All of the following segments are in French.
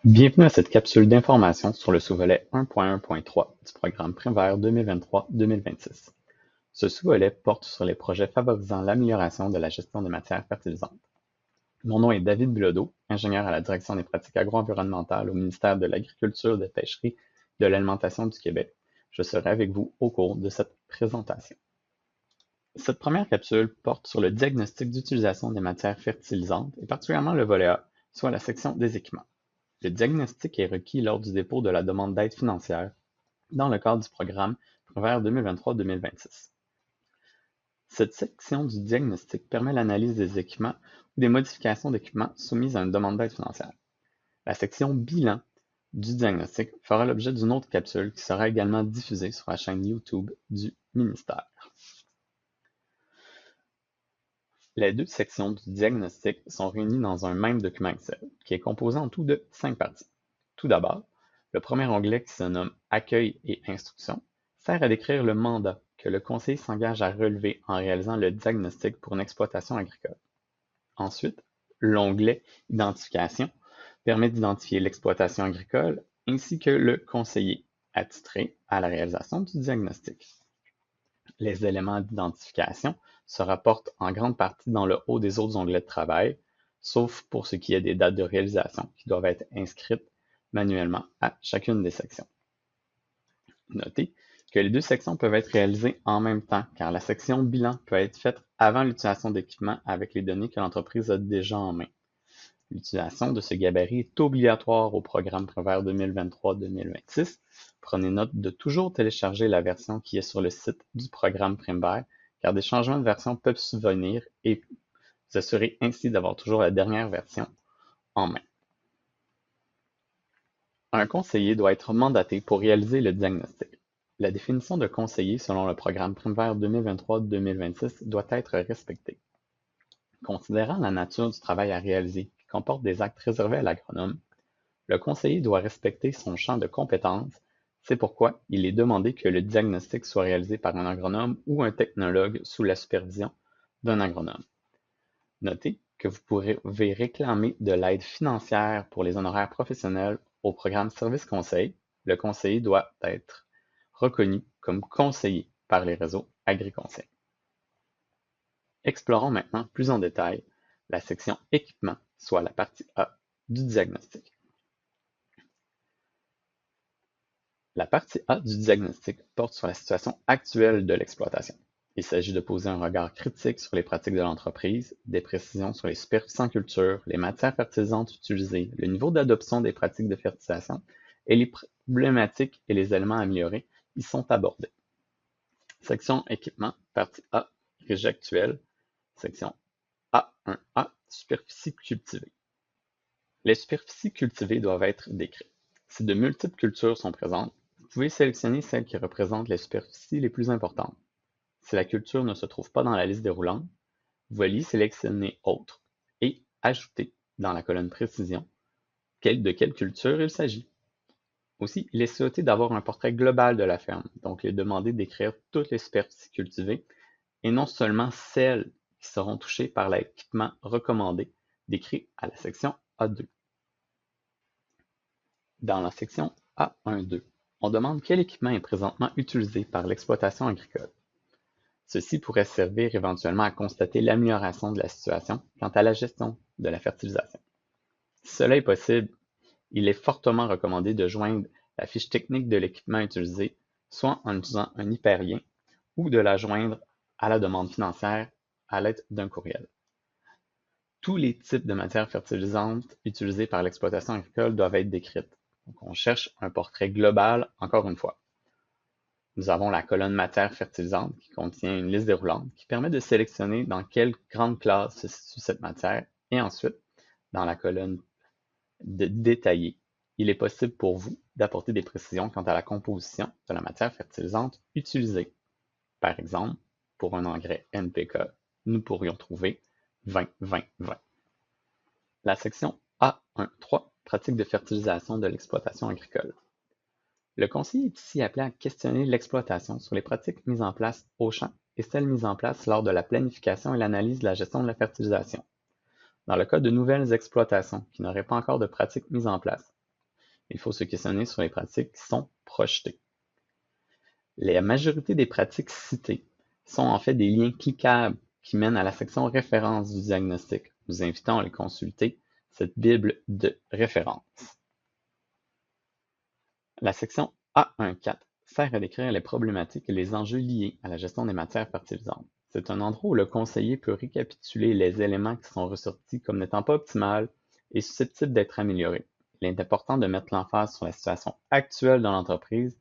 Bienvenue à cette capsule d'information sur le sous-volet 1.1.3 du programme Prévert 2023-2026. Ce sous-volet porte sur les projets favorisant l'amélioration de la gestion des matières fertilisantes. Mon nom est David Bilodeau, ingénieur à la direction des pratiques agro-environnementales au ministère de l'Agriculture, des Pêcheries et de l'Alimentation du Québec. Je serai avec vous au cours de cette présentation. Cette première capsule porte sur le diagnostic d'utilisation des matières fertilisantes et particulièrement le volet A, soit la section des équipements. Le diagnostic est requis lors du dépôt de la demande d'aide financière dans le cadre du programme Prévert 2023-2026. Cette section du diagnostic permet l'analyse des équipements ou des modifications d'équipements soumises à une demande d'aide financière. La section bilan du diagnostic fera l'objet d'une autre capsule qui sera également diffusée sur la chaîne YouTube du ministère. Les deux sections du diagnostic sont réunies dans un même document Excel, qui est composé en tout de 5 parties. Tout d'abord, le premier onglet qui se nomme Accueil et instruction sert à décrire le mandat que le conseiller s'engage à relever en réalisant le diagnostic pour une exploitation agricole. Ensuite, l'onglet Identification permet d'identifier l'exploitation agricole ainsi que le conseiller attitré à la réalisation du diagnostic. Les éléments d'identification se rapportent en grande partie dans le haut des autres onglets de travail, sauf pour ce qui est des dates de réalisation qui doivent être inscrites manuellement à chacune des sections. Notez que les deux sections peuvent être réalisées en même temps, car la section bilan peut être faite avant l'utilisation d'équipements avec les données que l'entreprise a déjà en main. L'utilisation de ce gabarit est obligatoire au programme Prévert 2023-2026. Prenez note de toujours télécharger la version qui est sur le site du programme Prévert, car des changements de version peuvent survenir et vous assurez ainsi d'avoir toujours la dernière version en main. Un conseiller doit être mandaté pour réaliser le diagnostic. La définition de conseiller selon le programme Prévert 2023-2026 doit être respectée. Considérant la nature du travail à réaliser, qui comporte des actes réservés à l'agronome, le conseiller doit respecter son champ de compétences. C'est pourquoi il est demandé que le diagnostic soit réalisé par un agronome ou un technologue sous la supervision d'un agronome. Notez que vous pouvez réclamer de l'aide financière pour les honoraires professionnels au programme Service Conseil. Le conseiller doit être reconnu comme conseiller par les réseaux AgriConseil. Explorons maintenant plus en détail la section Équipement, soit la partie A du diagnostic. La partie A du diagnostic porte sur la situation actuelle de l'exploitation. Il s'agit de poser un regard critique sur les pratiques de l'entreprise, des précisions sur les superficies en culture, les matières fertilisantes utilisées, le niveau d'adoption des pratiques de fertilisation et les problématiques et les éléments améliorés y sont abordés. Section Équipement, partie A, régie actuelle, section A1A, superficie cultivée. Les superficies cultivées doivent être décrites. Si de multiples cultures sont présentes, vous pouvez sélectionner celles qui représentent les superficies les plus importantes. Si la culture ne se trouve pas dans la liste déroulante, vous voyez sélectionner Autres et ajouter dans la colonne Précision de quelle culture il s'agit. Aussi, il est souhaité d'avoir un portrait global de la ferme, donc il est demandé d'écrire toutes les superficies cultivées et non seulement celles qui seront touchées par l'équipement recommandé décrit à la section A2. Dans la section A1.2, on demande quel équipement est présentement utilisé par l'exploitation agricole. Ceci pourrait servir éventuellement à constater l'amélioration de la situation quant à la gestion de la fertilisation. Si cela est possible, il est fortement recommandé de joindre la fiche technique de l'équipement utilisé, soit en utilisant un hyperlien, ou de la joindre à la demande financière à l'aide d'un courriel. Tous les types de matières fertilisantes utilisées par l'exploitation agricole doivent être décrites. Donc, on cherche un portrait global, encore une fois. Nous avons la colonne matières fertilisantes qui contient une liste déroulante qui permet de sélectionner dans quelle grande classe se situe cette matière. Et ensuite, dans la colonne détaillée, il est possible pour vous d'apporter des précisions quant à la composition de la matière fertilisante utilisée. Par exemple, pour un engrais NPK, nous pourrions trouver 20-20-20. La section A1.3, pratique de fertilisation de l'exploitation agricole. Le conseiller est ici appelé à questionner l'exploitation sur les pratiques mises en place au champ et celles mises en place lors de la planification et l'analyse de la gestion de la fertilisation. Dans le cas de nouvelles exploitations qui n'auraient pas encore de pratiques mises en place, Il faut se questionner sur les pratiques qui sont projetées. La majorité des pratiques citées sont en fait des liens cliquables qui mènent à la section référence du diagnostic. Nous invitons à les consulter, cette bible de référence. La section A1.4 sert à décrire les problématiques et les enjeux liés à la gestion des matières fertilisantes. C'est un endroit où le conseiller peut récapituler les éléments qui sont ressortis comme n'étant pas optimales et susceptibles d'être améliorés. Il est important de mettre l'emphase sur la situation actuelle de l'entreprise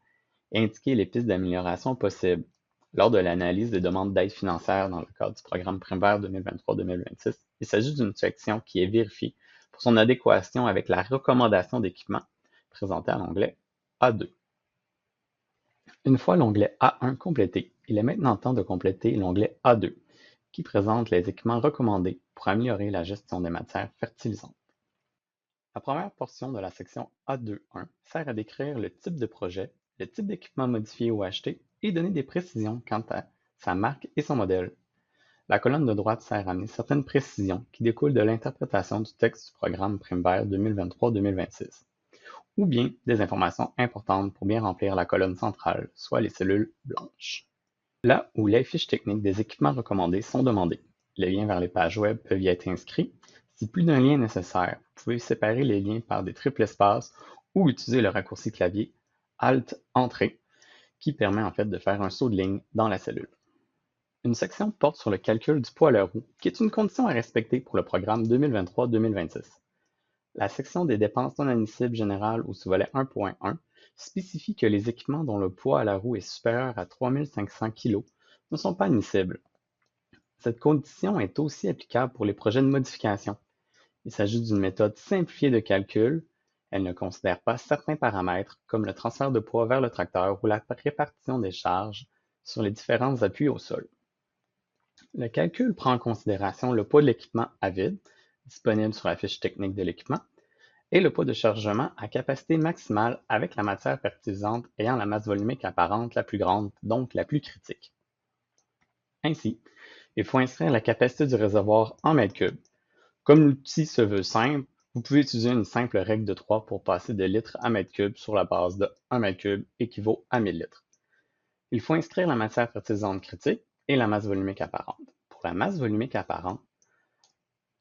et indiquer les pistes d'amélioration possibles. Lors de l'analyse des demandes d'aide financière dans le cadre du programme primaire 2023-2026, il s'agit d'une section qui est vérifiée pour son adéquation avec la recommandation d'équipement présentée à l'onglet A2. Une fois l'onglet A1 complété, il est maintenant temps de compléter l'onglet A2, qui présente les équipements recommandés pour améliorer la gestion des matières fertilisantes. La première portion de la section A2.1 sert à décrire le type de projet, le type d'équipement modifié ou acheté et donner des précisions quant à sa marque et son modèle. La colonne de droite sert à amener certaines précisions qui découlent de l'interprétation du texte du programme primaire 2023-2026, ou bien des informations importantes pour bien remplir la colonne centrale, soit les cellules blanches. Là où les fiches techniques des équipements recommandés sont demandées, les liens vers les pages web peuvent y être inscrits. Si plus d'un lien est nécessaire, vous pouvez séparer les liens par des triples espaces ou utiliser le raccourci clavier Alt-Entrée qui permet en fait de faire un saut de ligne dans la cellule. Une section porte sur le calcul du poids à la roue, qui est une condition à respecter pour le programme 2023-2026. La section des dépenses non admissibles générales au sous-volet 1.1 spécifie que les équipements dont le poids à la roue est supérieur à 3500 kg ne sont pas admissibles. Cette condition est aussi applicable pour les projets de modification. Il s'agit d'une méthode simplifiée de calcul. Elle ne considère pas certains paramètres comme le transfert de poids vers le tracteur ou la répartition des charges sur les différents appuis au sol. Le calcul prend en considération le poids de l'équipement à vide, disponible sur la fiche technique de l'équipement, et le poids de chargement à capacité maximale avec la matière fertilisante ayant la masse volumique apparente la plus grande, donc la plus critique. Ainsi, il faut inscrire la capacité du réservoir en mètres cubes. Comme l'outil se veut simple, vous pouvez utiliser une simple règle de 3 pour passer de litres à mètre cube sur la base de 1 mètre cube équivaut à 1000 litres. Il faut inscrire la matière fertilisante critique et la masse volumique apparente. Pour la masse volumique apparente,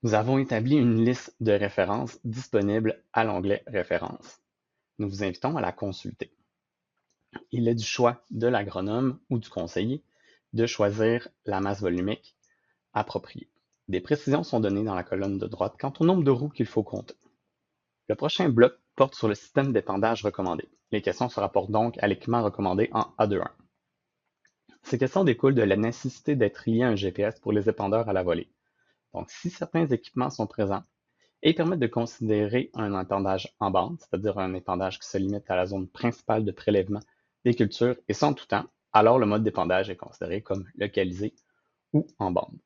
nous avons établi une liste de références disponible à l'onglet Références. Nous vous invitons à la consulter. Il est du choix de l'agronome ou du conseiller de choisir la masse volumique appropriée. Des précisions sont données dans la colonne de droite quant au nombre de roues qu'il faut compter. Le prochain bloc porte sur le système d'épandage recommandé. Les questions se rapportent donc à l'équipement recommandé en A2.1. Ces questions découlent de la nécessité d'être lié à un GPS pour les épandeurs à la volée. Donc, si certains équipements sont présents et permettent de considérer un épandage en bande, c'est-à-dire un épandage qui se limite à la zone principale de prélèvement des cultures et sans tout temps, alors le mode d'épandage est considéré comme localisé ou en bande.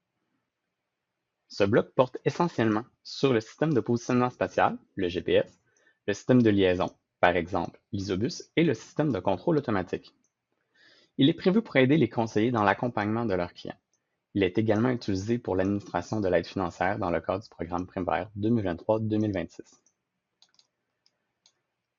Ce bloc porte essentiellement sur le système de positionnement spatial, le GPS, le système de liaison, par exemple l'Isobus, et le système de contrôle automatique. Il est prévu pour aider les conseillers dans l'accompagnement de leurs clients. Il est également utilisé pour l'administration de l'aide financière dans le cadre du programme primaire 2023-2026.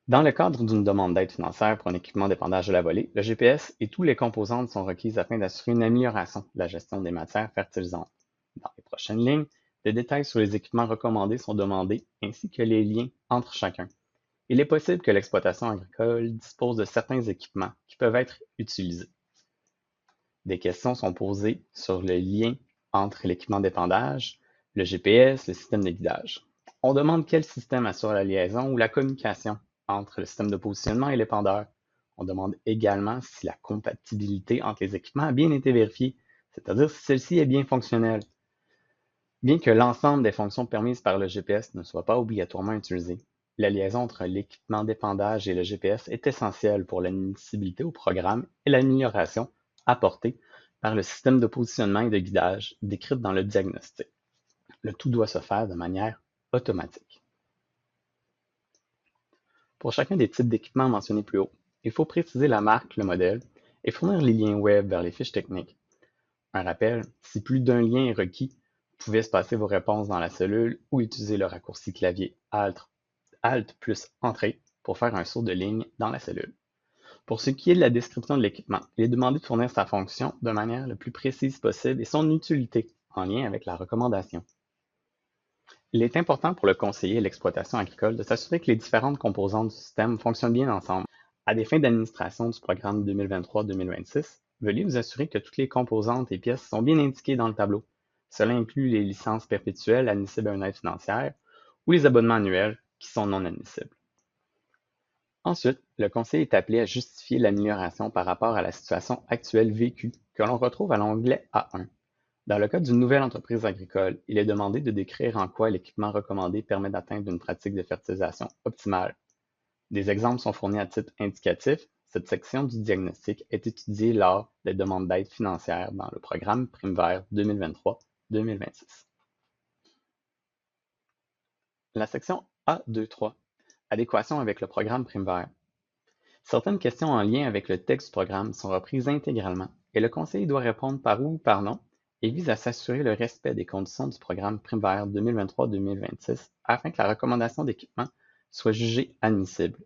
Dans le cadre d'une demande d'aide financière pour un équipement d'épandage de la volée, le GPS et toutes les composantes sont requises afin d'assurer une amélioration de la gestion des matières fertilisantes. Dans les prochaines lignes, des détails sur les équipements recommandés sont demandés ainsi que les liens entre chacun. Il est possible que l'exploitation agricole dispose de certains équipements qui peuvent être utilisés. Des questions sont posées sur le lien entre l'équipement d'épandage, le GPS, le système de guidage. On demande quel système assure la liaison ou la communication entre le système de positionnement et l'épandeur. On demande également si la compatibilité entre les équipements a bien été vérifiée, c'est-à-dire si celle-ci est bien fonctionnelle. Bien que l'ensemble des fonctions permises par le GPS ne soit pas obligatoirement utilisé, la liaison entre l'équipement d'épandage et le GPS est essentielle pour l'admissibilité au programme et l'amélioration apportée par le système de positionnement et de guidage décrite dans le diagnostic. Le tout doit se faire de manière automatique. Pour chacun des types d'équipements mentionnés plus haut, il faut préciser la marque, le modèle et fournir les liens web vers les fiches techniques. Un rappel, si plus d'un lien est requis, vous pouvez espacer vos réponses dans la cellule ou utiliser le raccourci clavier Alt plus Entrée pour faire un saut de ligne dans la cellule. Pour ce qui est de la description de l'équipement, il est demandé de fournir sa fonction de manière le plus précise possible et son utilité en lien avec la recommandation. Il est important pour le conseiller et l'exploitation agricole de s'assurer que les différentes composantes du système fonctionnent bien ensemble. À des fins d'administration du programme 2023-2026, veuillez vous assurer que toutes les composantes et pièces sont bien indiquées dans le tableau. Cela inclut les licences perpétuelles admissibles à une aide financière ou les abonnements annuels qui sont non admissibles. Ensuite, le conseiller est appelé à justifier l'amélioration par rapport à la situation actuelle vécue, que l'on retrouve à l'onglet A1. Dans le cas d'une nouvelle entreprise agricole, il est demandé de décrire en quoi l'équipement recommandé permet d'atteindre une pratique de fertilisation optimale. Des exemples sont fournis à titre indicatif. Cette section du diagnostic est étudiée lors des demandes d'aide financière dans le programme PrimeVert 2023-2026. La section A2.3. Adéquation avec le programme PrimeVert. Certaines questions en lien avec le texte du programme sont reprises intégralement et le conseiller doit répondre par oui ou par non et vise à s'assurer le respect des conditions du programme PrimeVert 2023-2026 afin que la recommandation d'équipement soit jugée admissible.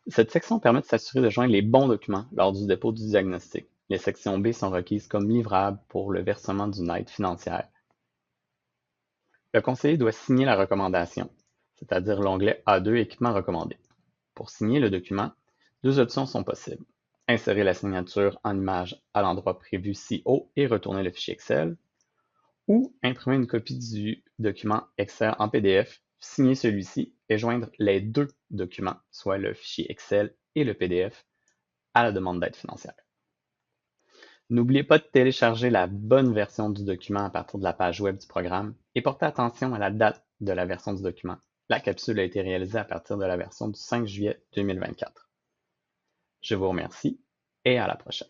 Cette section permet de s'assurer de joindre les bons documents lors du dépôt du diagnostic. Les sections B sont requises comme livrables pour le versement d'une aide financière. Le conseiller doit signer la recommandation, c'est-à-dire l'onglet A2 Équipement recommandé. Pour signer le document, deux options sont possibles. Insérer la signature en image à l'endroit prévu ci-haut et retourner le fichier Excel, ou imprimer une copie du document Excel en PDF, signer celui-ci et joindre les deux documents, soit le fichier Excel et le PDF, à la demande d'aide financière. N'oubliez pas de télécharger la bonne version du document à partir de la page web du programme et portez attention à la date de la version du document. La capsule a été réalisée à partir de la version du 5 juillet 2024. Je vous remercie et à la prochaine.